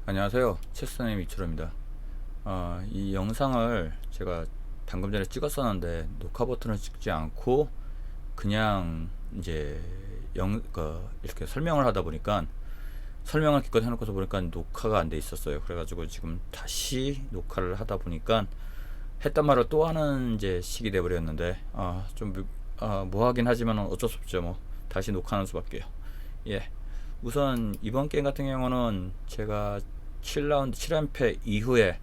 안녕하세요. 체스님 이철호입니다. 이 영상을 제가 방금 전에 찍었었는데 녹화 버튼을 찍지 않고 그냥 이제 이렇게 설명을 하다 보니까 설명을 기껏 해놓고서 보니까 녹화가 안 돼 있었어요. 그래가지고 지금 다시 녹화를 하다 보니까 했던 말을 또 하는 이제 식이 돼버렸는데 뭐 하긴 하지만 어쩔 수 없죠. 뭐 다시 녹화하는 수밖에요. 예. 우선 이번 게임 같은 경우는 제가 7라운드 7연패 이후에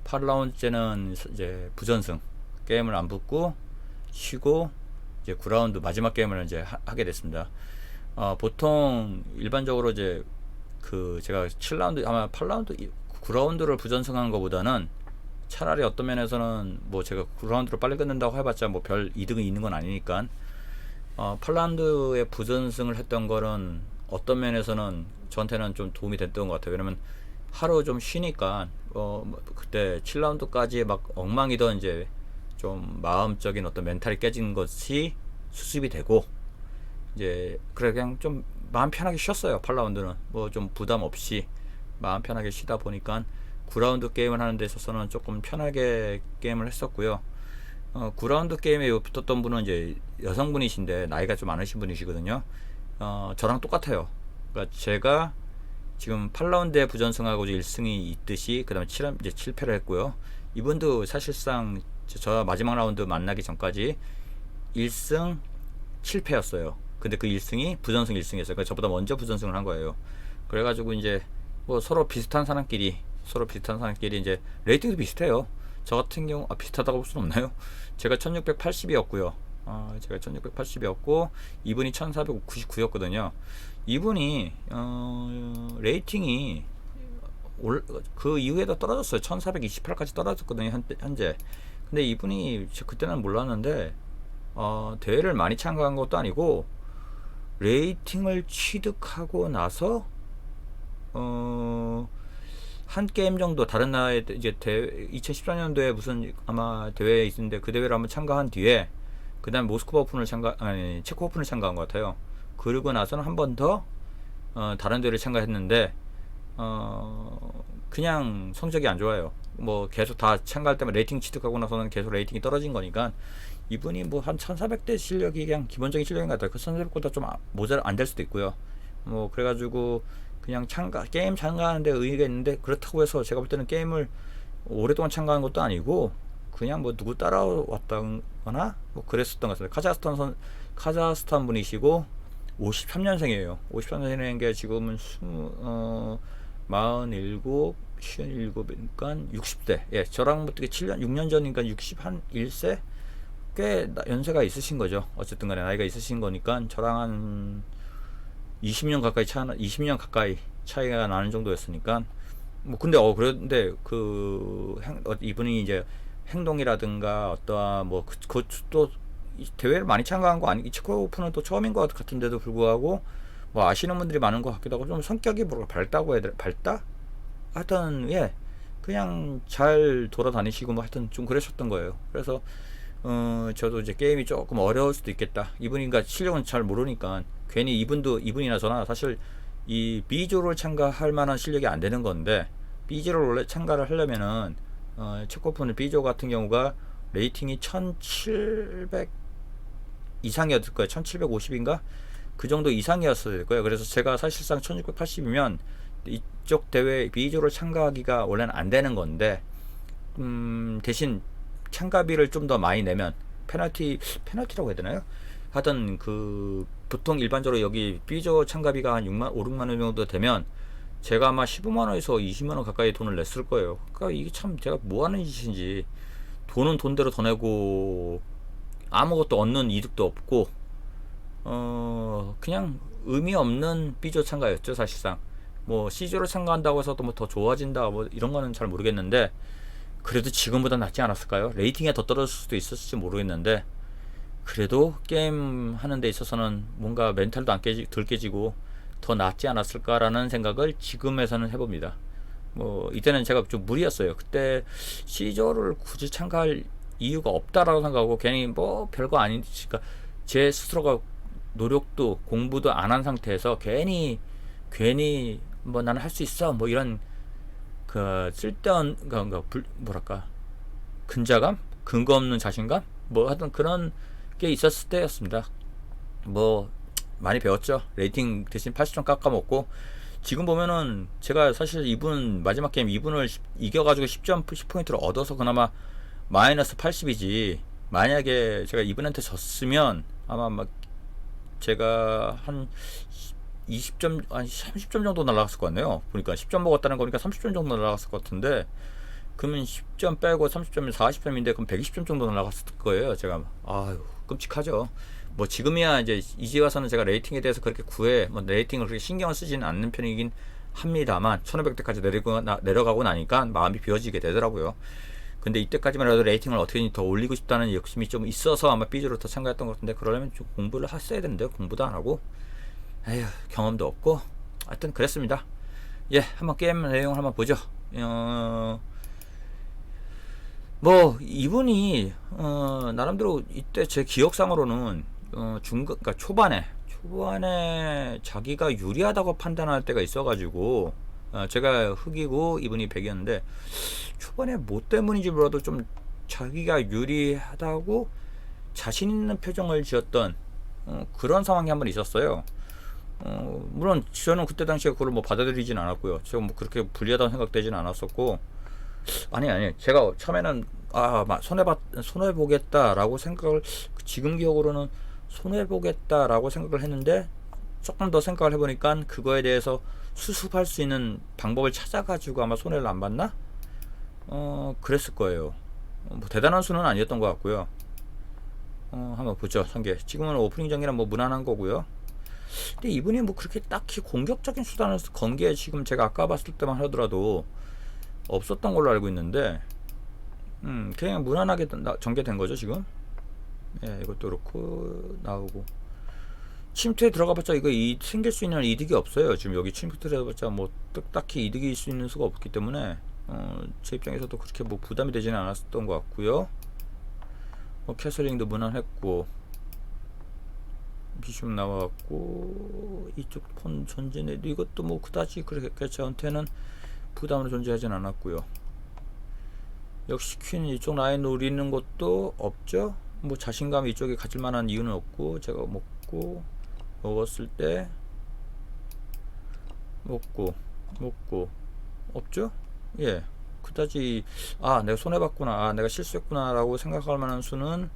8라운드째는 이제 부전승 게임을 안 붙고 쉬고 이제 9라운드 마지막 게임을 이제 하게 됐습니다. 보통 일반적으로 이제 제가 7라운드 아마 8라운드 9라운드를 부전승한 것보다는 차라리 어떤 면에서는 뭐 제가 9라운드를 빨리 끝낸다고 해봤자 뭐 별 이득이 있는 건 아니니까 8라운드에 부전승을 했던 거는 어떤 면에서는 저한테는 좀 도움이 됐던 것 같아요. 왜냐면 하루 좀 쉬니까 그때 7라운드까지 막 엉망이던 이제 좀 마음적인 어떤 멘탈이 깨진 것이 수습이 되고 이제 그래 그냥 좀 마음 편하게 쉬었어요. 8라운드는 뭐 좀 부담 없이 마음 편하게 쉬다 보니까 9라운드 게임을 하는 데 있어서는 조금 편하게 게임을 했었고요. 9라운드 게임에 붙었던 분은 이제 여성분이신데 나이가 좀 많으신 분이시거든요. 저랑 똑같아요. 그러니까 제가 지금 8라운드에 부전승하고 1승이 있듯이 그 다음에 이제 7패를 했고요. 이분도 사실상 저 마지막 라운드 만나기 전까지 1승 7패였어요. 근데 그 1승이 부전승 1승이었어요. 그러니까 저보다 먼저 부전승을 한 거예요. 그래가지고 이제 뭐 서로 비슷한 사람끼리 이제 레이팅도 비슷해요. 저 같은 경우 비슷하다고 볼 수는 없나요? 제가 1680이었고요. 제가 1680이었고 이분이 1499였거든요. 이분이 레이팅이 그 이후에도 떨어졌어요. 1428까지 떨어졌거든요. 현재. 근데 이분이 그때는 몰랐는데 대회를 많이 참가한 것도 아니고 레이팅을 취득하고 나서 한 게임 정도 다른 나라에 이제 2014년도에 무슨 아마 대회에 있었는데 그 대회를 한번 참가한 뒤에 그 다음 모스크바 오픈을 체코 오픈을 참가한 것 같아요. 그러고 나서는 한 번 더 다른 대회를 참가했는데 그냥 성적이 안 좋아요. 뭐 계속 다 참가할 때만 레이팅 취득하고 나서는 계속 레이팅이 떨어진 거니까 이분이 뭐 한 1400대 실력이 그냥 기본적인 실력인 것 같아요. 그 1400보다 좀 안 될 수도 있고요. 뭐 그래가지고 그냥 게임 참가하는데 의의가 있는데 그렇다고 해서 제가 볼 때는 게임을 오랫동안 참가한 것도 아니고 그냥 뭐 누구 따라왔다거나 뭐 그랬었던 것 같아요. 카자흐스탄 분이시고 53년생이에요. 53년생인 게 지금은 47, 57이니까 60대. 예, 저랑 부터 7년, 6년 전이니까 61세? 꽤 연세가 있으신 거죠. 어쨌든 간에 나이가 있으신 거니까 저랑 한 20년 가까이 차이가 나는 정도였으니까 뭐 그런데 이분이 이제 행동이라든가 어떠한 뭐 그것도 대회를 많이 참가한 거 아니 체코 오픈은 또 처음인 것 같은데도 불구하고 뭐 아시는 분들이 많은 것 같기도 하고 좀 성격이 밝다고 해야 되나 밝다? 하여튼 예 그냥 잘 돌아다니시고 뭐 하여튼 좀 그러셨던 거예요. 그래서 저도 이제 게임이 조금 어려울 수도 있겠다. 이분인가 실력은 잘 모르니까 괜히 이분이나 저나 사실 이 B조를 참가할 만한 실력이 안 되는 건데 B조를 원래 참가를 하려면은 체코오픈의 B조 같은 경우가 레이팅이 1700 이상이었을 거예요. 1750인가? 그 정도 이상이었을 거예요. 그래서 제가 사실상 1680이면 이쪽 대회 B조를 참가하기가 원래는 안 되는 건데 대신 참가비를 좀 더 많이 내면 페널티라고 해야 되나요? 하여튼 보통 일반적으로 여기 B조 참가비가 한 6만 원 정도 되면 제가 아마 15만원에서 20만원 가까이 돈을 냈을 거예요. 그러니까 이게 참 제가 뭐 하는 짓인지 돈은 돈대로 더 내고 아무것도 얻는 이득도 없고 그냥 의미 없는 B조 참가였죠. 사실상 뭐 C조를 참가한다고 해서 또 뭐 더 좋아진다 뭐 이런 거는 잘 모르겠는데 그래도 지금보다 낫지 않았을까요? 레이팅이 더 떨어질 수도 있었을지 모르겠는데 그래도 게임 하는 데 있어서는 뭔가 멘탈도 덜 깨지고 더 낫지 않았을까라는 생각을 지금에서는 해봅니다. 뭐 이때는 제가 좀 무리였어요. 그때 C조를 굳이 참가할 이유가 없다라고 생각하고 괜히 뭐 별거 아니니까 제 스스로가 노력도 공부도 안 한 상태에서 괜히 뭐 나는 할 수 있어 뭐 이런 그 쓸데없는 뭐랄까 근자감, 근거 없는 자신감, 뭐 하여튼 그런 게 있었을 때였습니다. 뭐 많이 배웠죠. 레이팅 대신 80점 깎아먹고, 지금 보면은 제가 사실 이분 마지막 게임 2분을 이겨가지고 10점 10포인트를 얻어서 그나마 마이너스 80이지, 만약에 제가 이분한테 졌으면 아마 막 제가 한 20점, 한 30점 정도 날라갔을 것 같네요. 보니까 10점 먹었다는 거니까 30점 정도 날라갔을 것 같은데, 그러면 10점 빼고 30점이면 40점인데 그럼 120점 정도 날라갔을 거예요. 제가 아유 끔찍하죠. 뭐 지금이야 이제 와서는 제가 레이팅에 대해서 그렇게 뭐 레이팅을 그렇게 신경을 쓰지는 않는 편이긴 합니다만, 1500대까지 내려가고 나니까 마음이 비워지게 되더라고요. 근데 이때까지만 해도 레이팅을 어떻게든 더 올리고 싶다는 욕심이 좀 있어서 아마 삐즈로 더 참가했던 것 같은데, 그러려면 좀 공부를 했어야 되는데 공부도 안 하고, 에휴 경험도 없고, 하여튼 그랬습니다. 예, 한번 게임 내용을 한번 보죠. 뭐 이분이 나름대로 이때 제 기억상으로는 그러니까 초반에 자기가 유리하다고 판단할 때가 있어가지고, 제가 흑이고 이분이 백이었는데, 초반에 뭐 때문인지 몰라도 좀 자기가 유리하다고 자신 있는 표정을 지었던 그런 상황이 한번 있었어요. 물론 저는 그때 당시에 그걸 뭐 받아들이진 않았고요. 제가 뭐 그렇게 불리하다고 생각되진 않았었고, 아니 제가 처음에는 손해보겠다라고 생각을, 지금 기억으로는 손해보겠다라고 생각을 했는데, 조금 더 생각을 해보니까 그거에 대해서 수습할 수 있는 방법을 찾아가지고 아마 손해를 안 봤나? 그랬을 거예요. 뭐 대단한 수는 아니었던 것 같고요. 한번 보죠. 상계 지금은 오프닝 전기랑 뭐 무난한 거고요. 근데 이분이 뭐 그렇게 딱히 공격적인 수단을 건 게 지금 제가 아까 봤을 때만 하더라도 없었던 걸로 알고 있는데, 그냥 무난하게 전개된 거죠 지금. 예, 이것도 그렇고 나오고, 침투에 들어가봤자 이거 생길 수 있는 이득이 없어요. 지금 여기 침투에 들어가봤자 뭐 딱히 이득이 있을 수 있는 수가 없기 때문에 제 입장에서도 그렇게 뭐 부담이 되지는 않았던 것 같고요. 캐슬링도 무난했고, 비숍 나왔고, 이쪽 폰 전진에도 이것도 뭐 그다지 그렇게 저한테는 부담으로 존재하진 않았고요. 역시 퀸 이쪽 라인 노리는 것도 없죠. 뭐 자신감 이쪽에 가질 만한 이유는 없고, 제가 먹었을 때 먹고 없죠. 예, 그다지 내가 손해봤구나, 내가 실수했구나 라고 생각할 만한 수는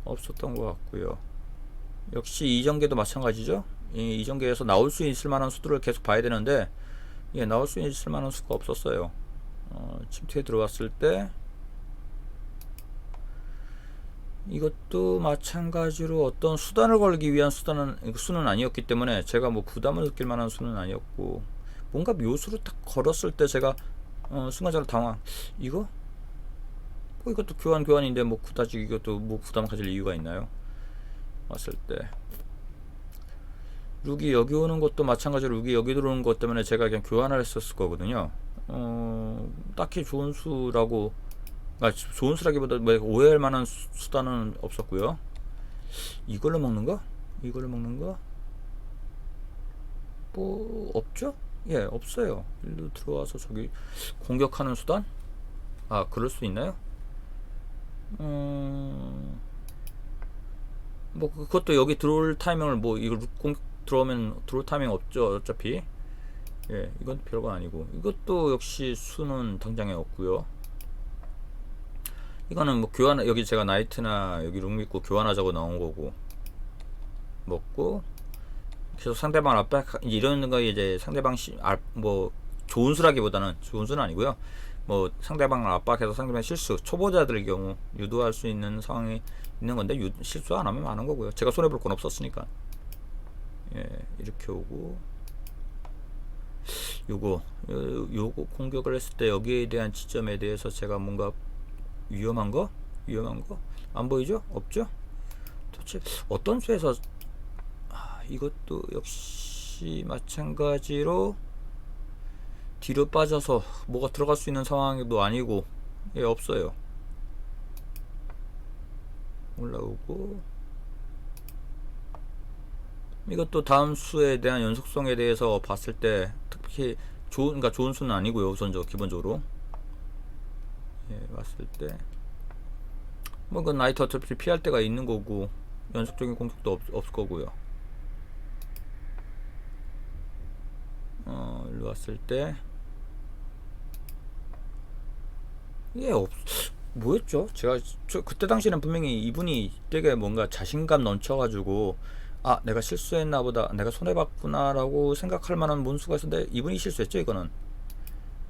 없었던 것 같고요. 역시 이전개도 마찬가지죠. 이전개에서 나올 수 있을 만한 수들을 계속 봐야 되는데, 나올 수 있을 만한 수가 없었어요. 침투에 들어왔을 때 이것도 마찬가지로 어떤 수단을 걸기 위한 수는 아니었기 때문에 제가 뭐 부담을 느낄 만한 수는 아니었고, 뭔가 묘수로 딱 걸었을 때 제가 순간적으로 당황. 이거? 뭐 이것도 교환인데 뭐 그다지 이것도 뭐 부담 가질 이유가 있나요? 왔을 때 룩이 여기 오는 것도 마찬가지로 룩이 여기 들어오는 것 때문에 제가 그냥 교환을 했었을 거거든요. 딱히 좋은 수라고, 좋은 수라기보다 뭐 오해할 만한 수단은 없었고요. 이걸로 먹는 거? 뭐 없죠? 예, 없어요. 일로 들어와서 저기 공격하는 수단? 그럴 수 있나요? 뭐 그것도 여기 들어올 타이밍을 뭐 이거 들어오면 들어올 타이밍 없죠 어차피. 예, 이건 별거 아니고, 이것도 역시 수는 당장에 없고요. 이거는 뭐 여기 제가 나이트나 여기 룩 믿고 교환하자고 나온 거고, 먹고 계속 상대방 압박, 이런 거 이제 상대방 뭐 좋은 수라기보다는, 좋은 수는 아니고요. 뭐 상대방을 압박해서 상대방 실수, 초보자들의 경우 유도할 수 있는 상황이 있는 건데, 실수 안 하면 많은 거고요. 제가 손해볼 건 없었으니까. 예, 이렇게 오고, 요거 공격을 했을 때 여기에 대한 지점에 대해서 제가 뭔가 위험한 거 안 보이죠? 없죠? 도대체 어떤 수에서 이것도 역시 마찬가지로 뒤로 빠져서 뭐가 들어갈 수 있는 상황도 아니고, 없어요. 올라오고, 이것도 다음 수에 대한 연속성에 대해서 봤을 때 특히 그러니까 좋은 수는 아니고요. 우선적으로 기본적으로 왔을 때 뭐 그 나이트 어차피 피할 때가 있는 거고 연속적인 공격도 없을 거고요. 일로 왔을 때 이게 뭐였죠? 제가 그때 당시에는 분명히 이분이 되게 뭔가 자신감 넘쳐가지고 내가 실수했나 보다, 내가 손해봤구나라고 생각할 만한 문수가 있었는데 이분이 실수했죠. 이거는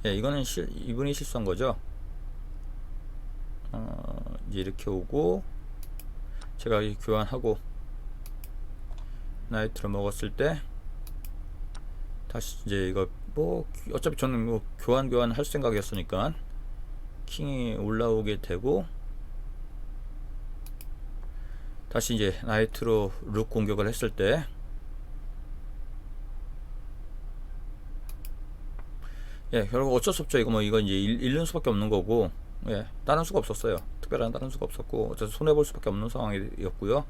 이거는 이분이 실수한 거죠. 이제 이렇게 오고 제가 교환하고 나이트를 먹었을 때 다시 이제 이거 뭐 어차피 저는 뭐 교환 할 생각이었으니까 킹이 올라오게 되고 다시 이제 나이트로 룩 공격을 했을 때 결국 어쩔 수 없죠. 이거 뭐 이건 이제 잃는 수밖에 없는 거고 다른 수가 없었어요. 특별한 다른 수가 없었고 어쨌든 손해볼 수밖에 없는 상황이었고요.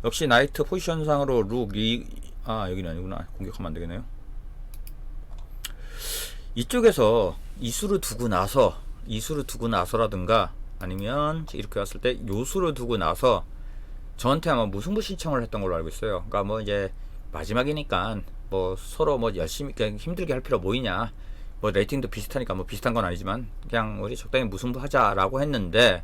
역시 나이트 포지션상으로 여기는 아니구나. 공격하면 안되겠네요. 이쪽에서 이수를 두고 나서라든가 아니면 이렇게 왔을 때 요수를 두고 나서 저한테 아마 무승부 신청을 했던 걸로 알고 있어요. 그러니까 뭐 이제 마지막이니까 뭐 서로 뭐 열심히 그냥 힘들게 할 필요 뭐 있냐, 뭐 레이팅도 비슷하니까 뭐 비슷한 건 아니지만 그냥 우리 적당히 무승부 하자라고 했는데,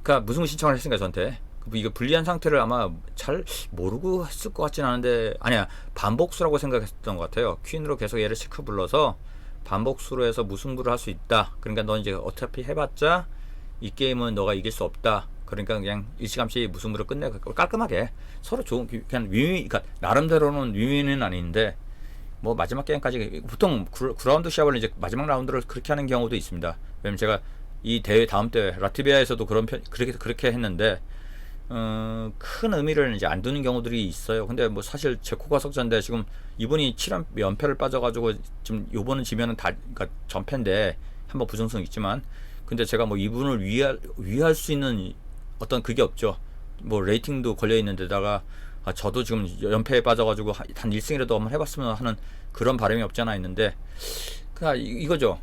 그러니까 무승부 신청을 했으니까 저한테 이거 불리한 상태를 아마 잘 모르고 했을 것 같진 않은데, 아니야, 반복수라고 생각했던 것 같아요. 퀸으로 계속 얘를 체크 불러서 반복수로 해서 무승부를 할 수 있다. 그러니까 너 이제 어차피 해봤자 이 게임은 너가 이길 수 없다. 그러니까 그냥 일찌감치 무승부를 끝내 깔끔하게 서로 좋은 그냥 그러니까 나름대로는 윈윈은 아닌데 뭐 마지막 게임까지 보통 그라운드 시합을 이제 마지막 라운드를 그렇게 하는 경우도 있습니다. 왜냐면 제가 이 대회 다음 대회 라트비아에서도 그렇게 했는데 큰 의미를 이제 안 두는 경우들이 있어요. 근데 뭐 사실 제코가 석자인데 지금 이분이 7연패를 빠져가지고 지금 요번은 지면은 그러니까 전패인데 한번 부정성 있지만, 근데 제가 뭐 이분을 위할 수 있는 어떤 그게 없죠. 뭐 레이팅도 걸려 있는 데다가 저도 지금 연패에 빠져가지고 단 1승이라도 한번 해봤으면 하는 그런 바람이 없지 않아 있는데, 그러니까 이거죠.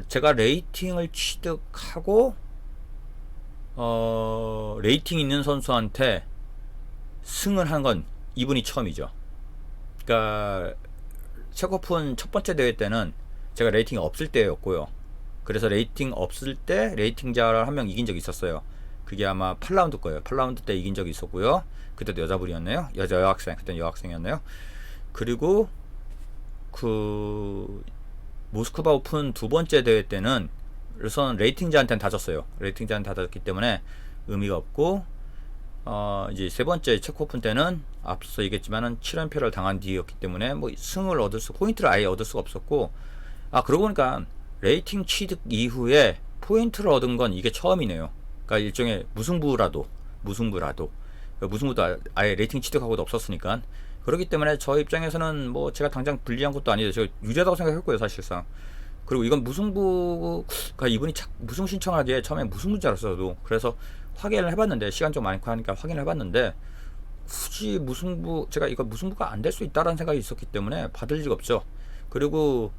제가 레이팅을 취득하고 레이팅 있는 선수한테 승을 한 건 이분이 처음이죠. 그러니까 체코픈 첫 번째 대회 때는 제가 레이팅이 없을 때였고요. 그래서 레이팅 없을 때 레이팅자를 한 명 이긴 적이 있었어요. 그게 아마 8라운드 거예요. 8라운드 때 이긴 적이 있었고요. 그때도 여자분이었네요. 여학생, 그때는 여학생이었네요. 그리고 그 모스크바 오픈 두 번째 대회 때는 우선 레이팅자한테는 다 졌어요. 레이팅자한테 다 졌기 때문에 의미가 없고, 이제 세 번째 체코 오픈 때는 앞서 얘기했지만은 7연패를 당한 뒤였기 때문에 뭐 승을 포인트를 아예 얻을 수가 없었고, 그러고 보니까 레이팅 취득 이후에 포인트를 얻은 건 이게 처음이네요. 그러니까 일종의 무승부도 아예 레이팅 취득하고도 없었으니까. 그렇기 때문에 저 입장에서는 뭐 제가 당장 불리한 것도 아니죠. 제가 유리하다고 생각했고요, 사실상. 그리고 이건 무승부가 이분이 무승 신청하기에 처음에 무승부인 줄 알았어요. 그래서 확인을 해봤는데 시간 좀 많고 하니까 확인을 해봤는데 굳이 제가 이거 무승부가 안 될 수 있다라는 생각이 있었기 때문에 받을 리가 없죠. 그리고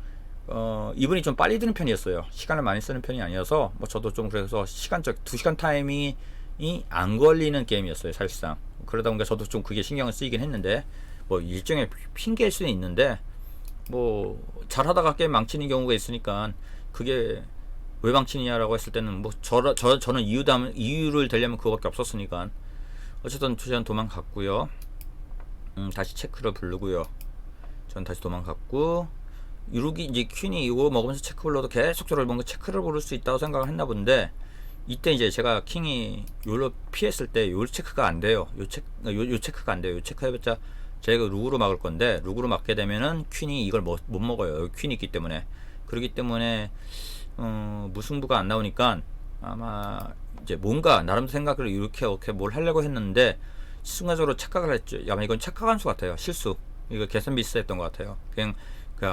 이분이 좀 빨리 드는 편이었어요. 시간을 많이 쓰는 편이 아니어서 뭐 저도 좀 그래서 2시간 타이밍이 안 걸리는 게임이었어요, 사실상. 그러다 보니까 저도 좀 그게 신경을 쓰이긴 했는데, 뭐 일종의 핑계일 수는 있는데 뭐 잘하다가 게임 망치는 경우가 있으니까 그게 왜 망치냐라고 했을 때는 뭐 저는 이유를 대려면 그거밖에 없었으니까 어쨌든 저는 도망갔고요. 다시 체크를 부르고요. 전 다시 도망갔고, 유룩이 이제 퀸이 이거 먹으면서 체크 불러도 계속적으로 뭔가 체크를 부를 수 있다고 생각을 했나 본데, 이때 이제 제가 킹이 요로 피했을 때 요 체크가 안 돼요. 요 체크가 안 돼요. 요 체크 해봤자 제가 룩으로 막을 건데, 룩으로 막게 되면은 퀸이 이걸 못 먹어요. 퀸이 있기 때문에. 그렇기 때문에 무승부가 안 나오니까 아마 이제 뭔가 나름 생각을 이렇게 뭘 하려고 했는데 순간적으로 착각을 했죠. 아마 이건 착각한 수 같아요. 실수. 이거 계산 미스했던 것 같아요. 그냥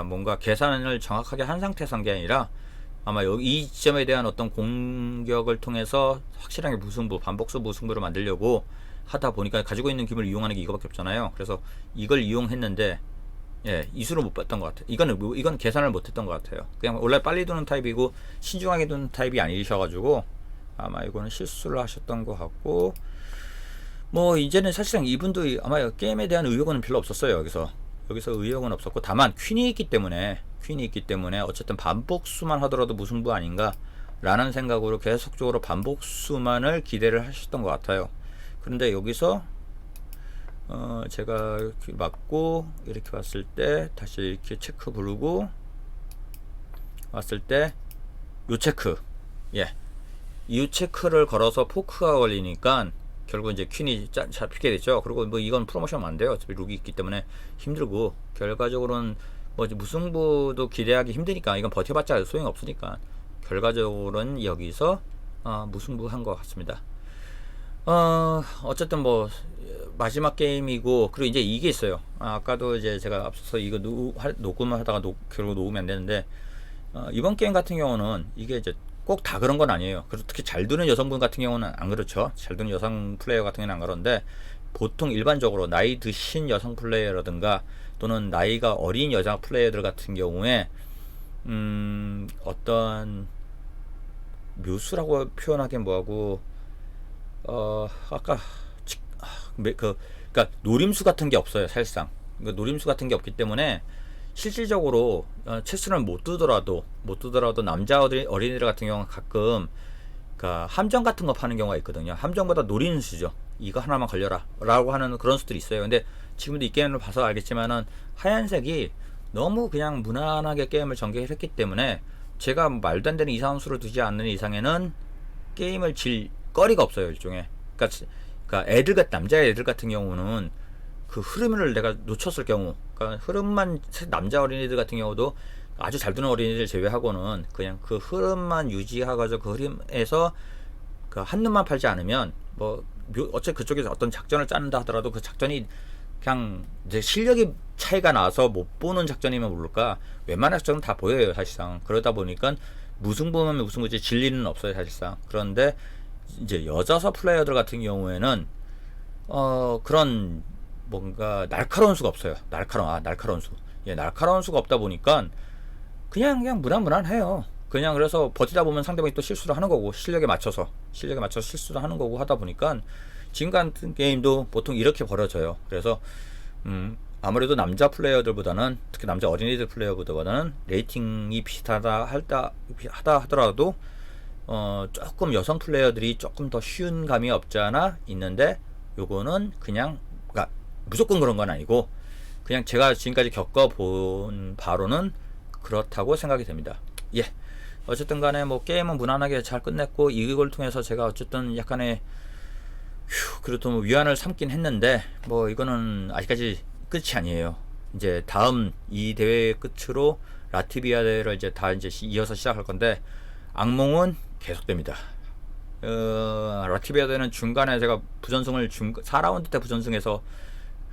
뭔가 계산을 정확하게 한 상태에서 한 게 아니라 아마 이 지점에 대한 어떤 공격을 통해서 확실하게 반복수 무승부를 만들려고 하다 보니까 가지고 있는 기물을 이용하는 게 이거밖에 없잖아요. 그래서 이걸 이용했는데 예, 이수를 못 봤던 것 같아요. 이건 계산을 못했던 것 같아요. 그냥 원래 빨리 도는 타입이고 신중하게 도는 타입이 아니셔가지고 아마 이거는 실수를 하셨던 것 같고, 뭐 이제는 사실상 이분도 아마 게임에 대한 의욕은 별로 없었어요. 여기서 의욕은 없었고, 다만 퀸이 있기 때문에 어쨌든 반복수만 하더라도 무승부 아닌가 라는 생각으로 계속적으로 반복수만을 기대를 하셨던 것 같아요. 그런데 여기서 제가 이렇게 맞고 이렇게 왔을 때 다시 이렇게 체크 부르고 왔을 때 요 체크, 예, 이 체크를 걸어서 포크가 걸리니까 결국 이제 퀸이 잡히게 됐죠. 그리고 뭐 이건 프로모션 안 돼요. 어차피 룩이 있기 때문에 힘들고, 결과적으로는 뭐 무승부도 기대하기 힘드니까, 이건 버텨봤자 소용 없으니까 결과적으로는 여기서 무승부 한 것 같습니다. 어쨌든 뭐 마지막 게임이고, 그리고 이제 이게 있어요. 아까도 이제 제가 앞서서 이거 녹음을 하다가 결국 녹음이 안 되는데, 이번 게임 같은 경우는 이게 이제 꼭 다 그런 건 아니에요. 그리고 특히 잘 두는 여성분 같은 경우는 안 그렇죠. 잘 두는 여성 플레이어 같은 경우는 안 그런데, 보통 일반적으로 나이 드신 여성 플레이어라든가 또는 나이가 어린 여자 플레이어들 같은 경우에 어떤 묘수라고 표현하기엔 뭐하고, 아까 그러니까 노림수 같은 게 없어요. 사실상 그러니까 노림수 같은 게 없기 때문에 실질적으로 체스를 못 두더라도 남자 어린이들 같은 경우는 가끔 그러니까 함정 같은 거 파는 경우가 있거든요. 함정보다 노림수죠. 이거 하나만 걸려라 라고 하는 그런 수들이 있어요. 근데 지금도 이 게임을 봐서 알겠지만은 하얀색이 너무 그냥 무난하게 게임을 전개했기 때문에 제가 말도 안 되는 이상한 수를 두지 않는 이상에는 게임을 질 거리가 없어요. 일종의 그러니까 남자 애들 같은 경우는 그 흐름을 내가 놓쳤을 경우, 그러니까 흐름만, 남자 어린이들 같은 경우도 아주 잘 두는 어린이들 제외하고는 그냥 그 흐름만 유지하가지고 그 흐름에서 그 한눈만 팔지 않으면 뭐 어차피 그쪽에서 어떤 작전을 짜는다 하더라도 그 작전이 그냥 이제 실력이 차이가 나서 못 보는 작전이면 모를까 웬만한 작전은 다 보여요. 사실상 그러다 보니까 무승부면 무승부지 진리는 없어요. 사실상. 그런데 이제 여자서 플레이어들 같은 경우에는 그런 뭔가 날카로운 수가 없어요. 날카로운 수. 예, 날카로운 수가 없다 보니까 그냥 무난무난해요. 그냥 그래서 버티다 보면 상대방이 또 실수를 하는 거고, 실력에 맞춰서 실수를 하는 거고 하다 보니까 지금 같은 게임도 보통 이렇게 벌어져요. 그래서 아무래도 남자 플레이어들보다는, 특히 남자 어린이들 플레이어보다는 레이팅이 비슷하다 하더라도 조금 여성 플레이어들이 조금 더 쉬운 감이 없지 않아 있는데, 요거는 그냥 그러니까 무조건 그런 건 아니고 그냥 제가 지금까지 겪어본 바로는 그렇다고 생각이 됩니다. 예, 어쨌든 간에 뭐 게임은 무난하게 잘 끝냈고, 이걸 통해서 제가 어쨌든 약간의 그래도 뭐 위안을 삼긴 했는데, 뭐 이거는 아직까지 끝이 아니에요. 이제 다음 이 대회 끝으로 라트비아 대회를 이제 이어서 시작할 건데, 악몽은 계속됩니다. 라트비아 대회는 중간에 제가 부전승을 4라운드 때 부전승해서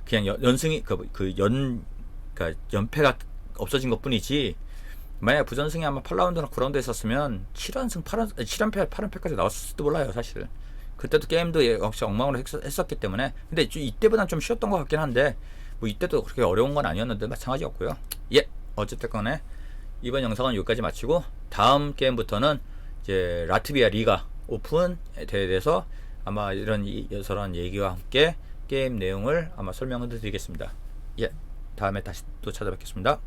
그냥 연승이 그러니까 연패가 없어진 것 뿐이지, 만약 부전승이 아마 8라운드나 9라운드 했었으면 7연패 8연패까지 나왔을지도 몰라요. 사실 그때도 게임도 역시 엉망으로 했었기 때문에. 근데 이때보다는 좀 쉬웠던 것 같긴 한데, 뭐 이때도 그렇게 어려운 건 아니었는데 마찬가지였고요. 예, 어쨌든 간에 이번 영상은 여기까지 마치고, 다음 게임부터는 이제 라트비아 리가 오픈 대회에 대해서 아마 이런 여설한 얘기와 함께 게임 내용을 아마 설명을 드리겠습니다. 예, 다음에 다시 또 찾아뵙겠습니다.